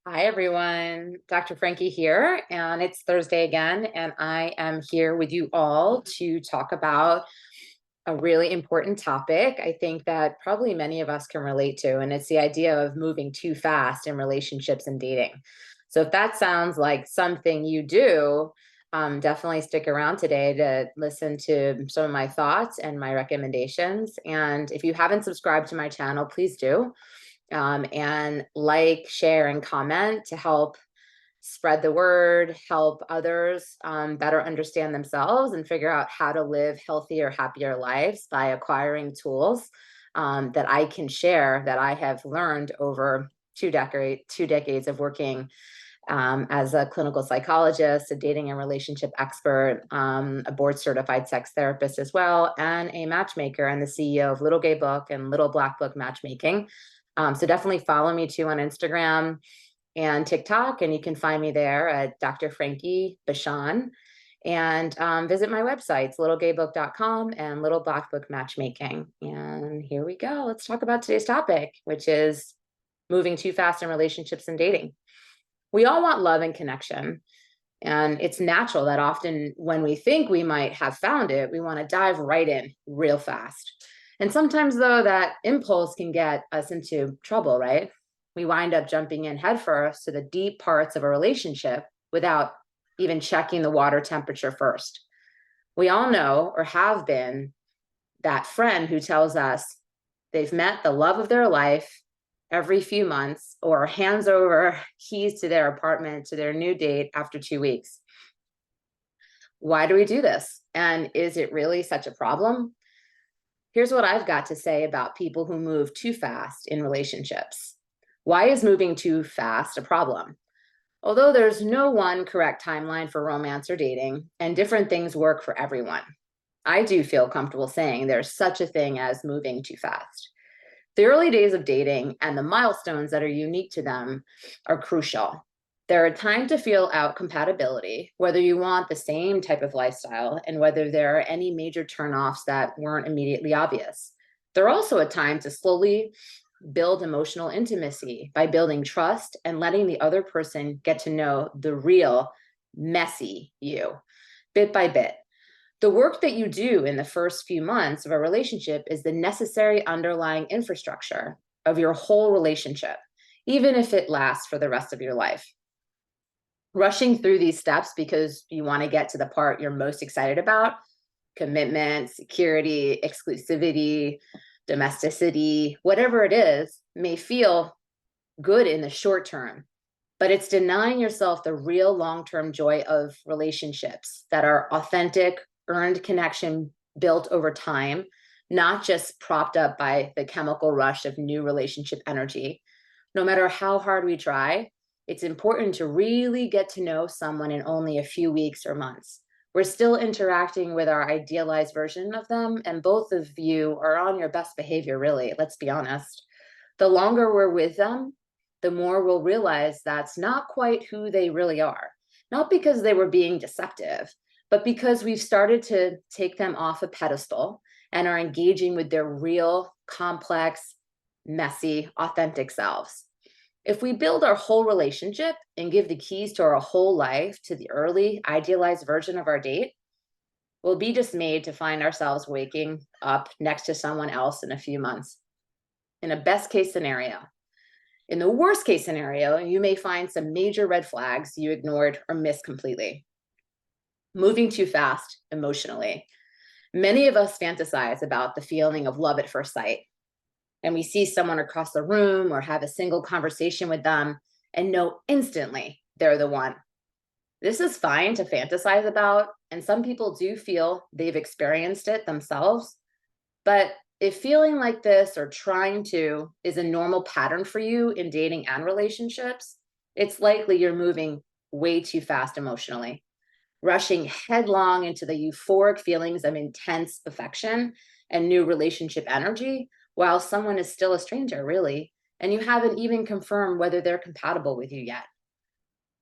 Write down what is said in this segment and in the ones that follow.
Hi, everyone. Dr. Frankie here, and it's Thursday again, and I am here with you all to talk about a really important topic. I think that probably many of us can relate to, and it's the idea of moving too fast in relationships and dating. So if that sounds like something you do, definitely stick around today to listen to some of my thoughts and my recommendations. And if you haven't subscribed to my channel, please do and like, share, and comment to help spread the word, help others better understand themselves and figure out how to live healthier, happier lives by acquiring tools that I can share that I have learned over two decades of working as a clinical psychologist, a dating and relationship expert, a board certified sex therapist as well, and a matchmaker and the CEO of Little Gay Book and Little Black Book Matchmaking. So definitely follow me too on Instagram and TikTok, and you can find me there at Dr. Frankie Bashan. And visit my websites, littlegaybook.com and Little Black Book Matchmaking. And here we go. Let's talk about today's topic, which is moving too fast in relationships and dating. We all want love and connection. And it's natural that often when we think we might have found it, we want to dive right in real fast. And sometimes, though, that impulse can get us into trouble, right? We wind up jumping in headfirst to the deep parts of a relationship without even checking the water temperature first. We all know or have been that friend who tells us they've met the love of their life every few months or hands over keys to their apartment to their new date after 2 weeks. Why do we do this? And is it really such a problem? Here's what I've got to say about people who move too fast in relationships. Why is moving too fast a problem? Although there's no one correct timeline for romance or dating, and different things work for everyone, I do feel comfortable saying there's such a thing as moving too fast. The early days of dating and the milestones that are unique to them are crucial. They're a time to feel out compatibility, whether you want the same type of lifestyle and whether there are any major turnoffs that weren't immediately obvious. They're also a time to slowly build emotional intimacy by building trust and letting the other person get to know the real, messy you, bit by bit. The work that you do in the first few months of a relationship is the necessary underlying infrastructure of your whole relationship, even if it lasts for the rest of your life. Rushing through these steps because you want to get to the part you're most excited about, commitment, security, exclusivity, domesticity, whatever it is, may feel good in the short term, but it's denying yourself the real long-term joy of relationships that are authentic, earned connection built over time, not just propped up by the chemical rush of new relationship energy. No matter how hard we try, it's important to really get to know someone in only a few weeks or months. We're still interacting with our idealized version of them, and both of you are on your best behavior, really. Let's be honest. The longer we're with them, the more we'll realize that's not quite who they really are. Not because they were being deceptive, but because we've started to take them off a pedestal and are engaging with their real, complex, messy, authentic selves. If we build our whole relationship and give the keys to our whole life to the early, idealized version of our date, we'll be dismayed to find ourselves waking up next to someone else in a few months. In a best case scenario. In the worst case scenario, you may find some major red flags you ignored or missed completely. Moving too fast emotionally. Many of us fantasize about the feeling of love at first sight. And we see someone across the room or have a single conversation with them and know instantly they're the one. This is fine to fantasize about, and some people do feel they've experienced it themselves. But if feeling like this or trying to is a normal pattern for you in dating and relationships, it's likely you're moving way too fast emotionally, rushing headlong into the euphoric feelings of intense affection and new relationship energy while someone is still a stranger, really, and you haven't even confirmed whether they're compatible with you yet.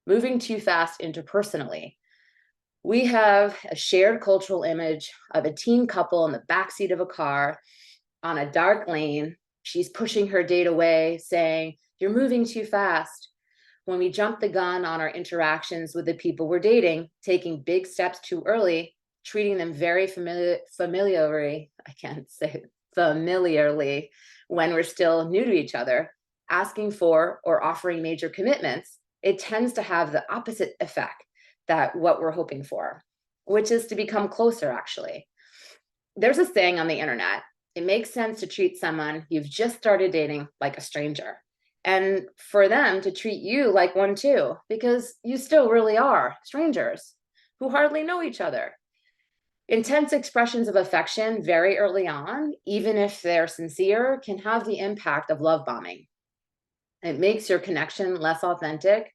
Moving too fast interpersonally. We have a shared cultural image of a teen couple in the backseat of a car on a dark lane. She's pushing her date away, saying, "You're moving too fast." When we jump the gun on our interactions with the people we're dating, taking big steps too early, treating them very familiarly, I can't say it, familiarly when we're still new to each other, asking for or offering major commitments, it tends to have the opposite effect that what we're hoping for, which is to become closer, actually. There's a saying on the internet, it makes sense to treat someone you've just started dating like a stranger, and for them to treat you like one too, because you still really are strangers who hardly know each other. Intense expressions of affection very early on, even if they're sincere, can have the impact of love bombing. It makes your connection less authentic,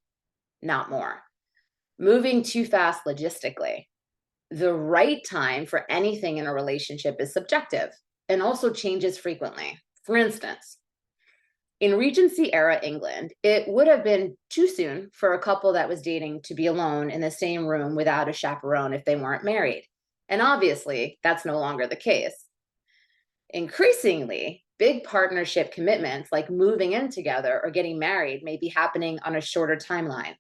not more. Moving too fast logistically. The right time for anything in a relationship is subjective and also changes frequently. For instance, in Regency era England, it would have been too soon for a couple that was dating to be alone in the same room without a chaperone if they weren't married. And obviously, that's no longer the case. Increasingly, big partnership commitments like moving in together or getting married may be happening on a shorter timeline,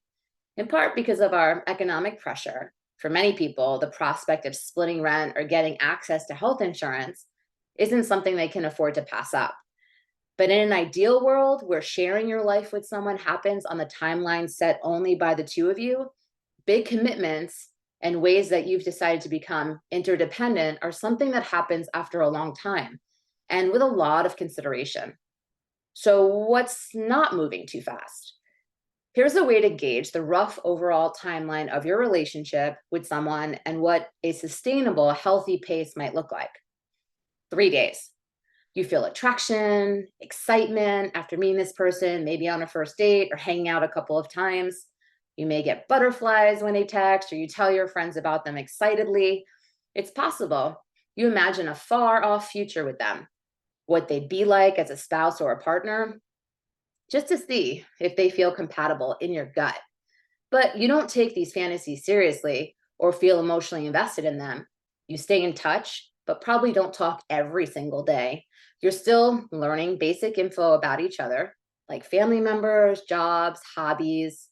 in part because of our economic pressure. For many people, the prospect of splitting rent or getting access to health insurance isn't something they can afford to pass up. But in an ideal world where sharing your life with someone happens on the timeline set only by the two of you, big commitments and ways that you've decided to become interdependent are something that happens after a long time and with a lot of consideration. So, what's not moving too fast? Here's a way to gauge the rough overall timeline of your relationship with someone and what a sustainable, healthy pace might look like. 3 days. You feel attraction, excitement after meeting this person, maybe on a first date or hanging out a couple of times. You may get butterflies when they text, or you tell your friends about them excitedly. It's possible you imagine a far off future with them, what they'd be like as a spouse or a partner, just to see if they feel compatible in your gut. But you don't take these fantasies seriously or feel emotionally invested in them. You stay in touch, but probably don't talk every single day. You're still learning basic info about each other, like family members, jobs, hobbies.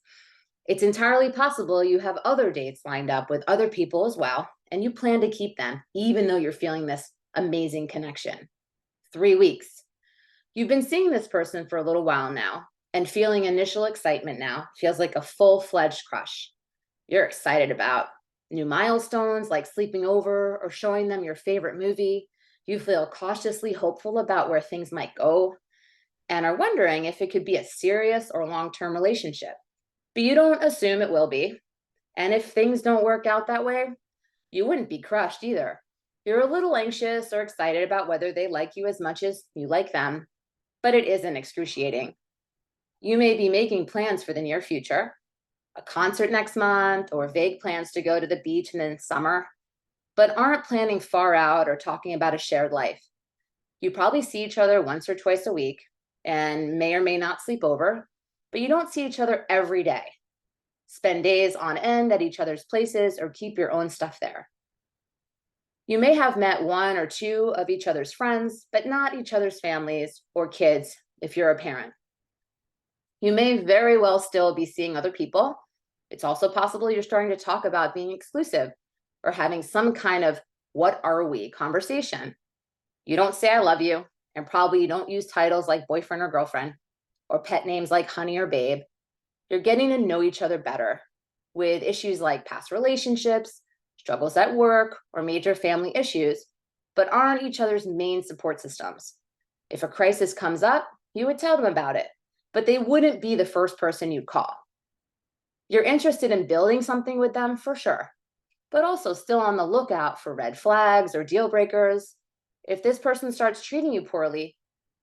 It's entirely possible you have other dates lined up with other people as well, and you plan to keep them, even though you're feeling this amazing connection. 3 weeks. You've been seeing this person for a little while now, and feeling initial excitement now feels like a full-fledged crush. You're excited about new milestones like sleeping over or showing them your favorite movie. You feel cautiously hopeful about where things might go and are wondering if it could be a serious or long-term relationship. But you don't assume it will be. And if things don't work out that way, you wouldn't be crushed either. You're a little anxious or excited about whether they like you as much as you like them, but it isn't excruciating. You may be making plans for the near future, a concert next month, or vague plans to go to the beach in the summer, but aren't planning far out or talking about a shared life. You probably see each other once or twice a week and may or may not sleep over, but you don't see each other every day. Spend days on end at each other's places or keep your own stuff there. You may have met one or two of each other's friends, but not each other's families or kids if you're a parent. You may very well still be seeing other people. It's also possible you're starting to talk about being exclusive or having some kind of "what are we" conversation. You don't say "I love you," and probably you don't use titles like boyfriend or girlfriend or pet names like honey or babe. You're getting to know each other better with issues like past relationships, struggles at work, or major family issues, but aren't each other's main support systems. If a crisis comes up, you would tell them about it, but they wouldn't be the first person you'd call. You're interested in building something with them for sure, but also still on the lookout for red flags or deal breakers. If this person starts treating you poorly,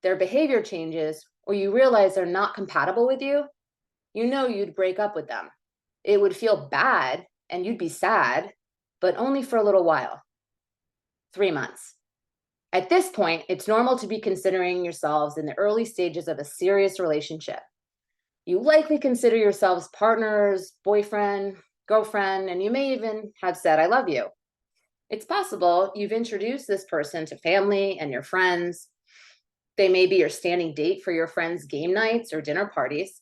their behavior changes, or you realize they're not compatible with you, you know you'd break up with them. It would feel bad and you'd be sad, but only for a little while. 3 months. At this point, it's normal to be considering yourselves in the early stages of a serious relationship. You likely consider yourselves partners, boyfriend, girlfriend, and you may even have said, "I love you." It's possible you've introduced this person to family and your friends. They may be your standing date for your friends' game nights or dinner parties.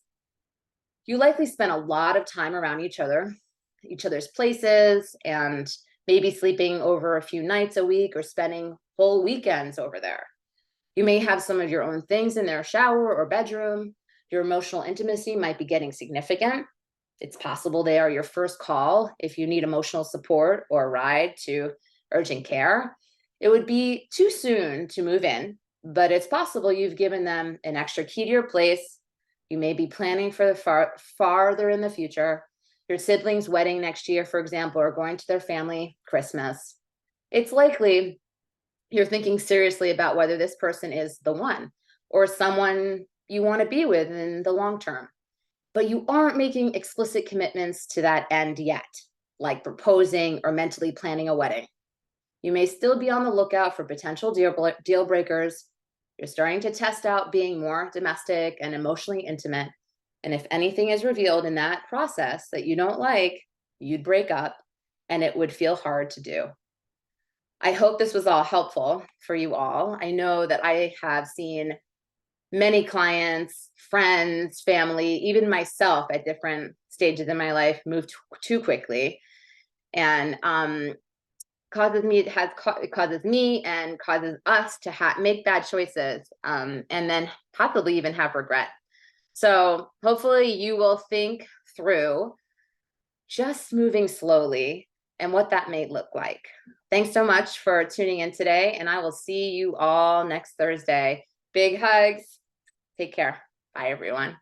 you likely spent a lot of time around each other's places, and maybe sleeping over a few nights a week or spending whole weekends over there. You may have some of your own things in their shower or bedroom. Your emotional intimacy might be getting significant. It's possible they are your first call if you need emotional support or a ride to urgent care. It would be too soon to move in, but it's possible you've given them an extra key to your place. You may be planning for the farther in the future. Your siblings' wedding next year, for example, or going to their family Christmas. It's likely you're thinking seriously about whether this person is the one or someone you want to be with in the long term. But you aren't making explicit commitments to that end yet, like proposing or mentally planning a wedding. You may still be on the lookout for potential deal breakers. You're starting to test out being more domestic and emotionally intimate. And if anything is revealed in that process that you don't like, you'd break up, and it would feel hard to do. I hope this was all helpful for you all. I know that I have seen many clients, friends, family, even myself at different stages in my life move too quickly, and causes me and causes us to make bad choices, and then possibly even have regret. So hopefully you will think through just moving slowly and what that may look like. Thanks so much for tuning in today, and I will see you all next Thursday. Big hugs. Take care. Bye, everyone.